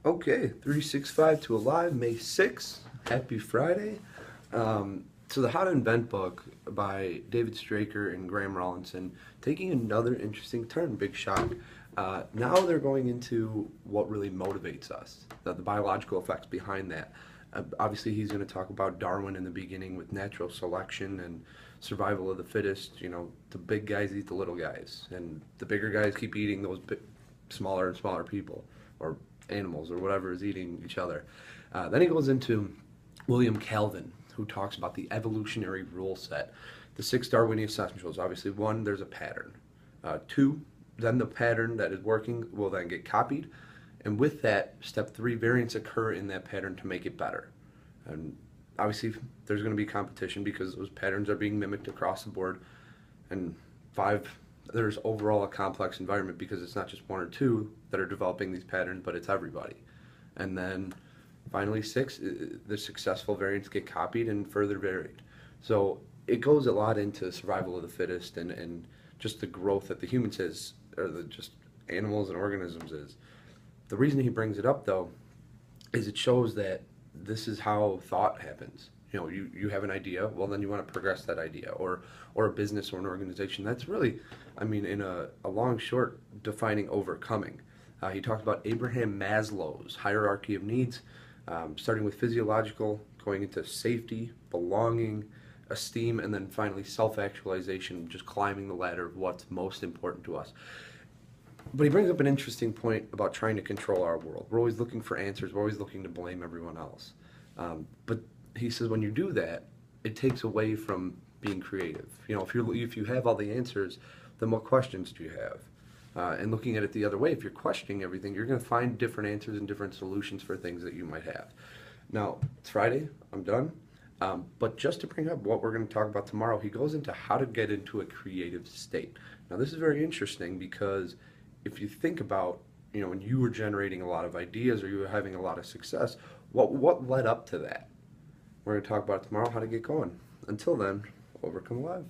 Okay, 365 to Alive, May 6th. Happy Friday. So the How to Invent book by David Straker and Graham Rollinson taking another interesting turn, big shock. Now they're going into what really motivates us, the biological effects behind that. Obviously, he's going to talk about Darwin in the beginning with natural selection and survival of the fittest. You know, the big guys eat the little guys, and the bigger guys keep eating those smaller and smaller people, or animals, or whatever is eating each other. Then he goes into William Calvin, who talks about the evolutionary rule set. The 6 Darwinian essentials. Obviously, one, there's a pattern. Two, then the pattern that is working will then get copied. And with that, step 3, variants occur in that pattern to make it better. And obviously, there's going to be competition because those patterns are being mimicked across the board. And 5, there's overall a complex environment because it's not just 1 or 2 that are developing these patterns, but it's everybody. And then finally 6, the successful variants get copied and further varied. So it goes a lot into survival of the fittest and just the growth that the humans is, or the just animals and organisms is. The reason he brings it up, though, is it shows that this is how thought happens. You know, you have an idea, well, then you want to progress that idea, or a business or an organization. That's really, I mean, in a long short, defining overcoming. He talked about Abraham Maslow's hierarchy of needs, starting with physiological, going into safety, belonging, esteem, and then finally self-actualization, just climbing the ladder of what's most important to us. But he brings up an interesting point about trying to control our world. We're always looking for answers. We're always looking to blame everyone else. But he says when you do that, it takes away from being creative. You know, if you have all the answers, then what questions do you have? And looking at it the other way, if you're questioning everything, you're going to find different answers and different solutions for things that you might have. Now, it's Friday. I'm done. But just to bring up what we're going to talk about tomorrow, he goes into how to get into a creative state. Now, this is very interesting because if you think about, you know, when you were generating a lot of ideas or you were having a lot of success, what led up to that? We're going to talk about it tomorrow, how to get going. Until then, overcome alive.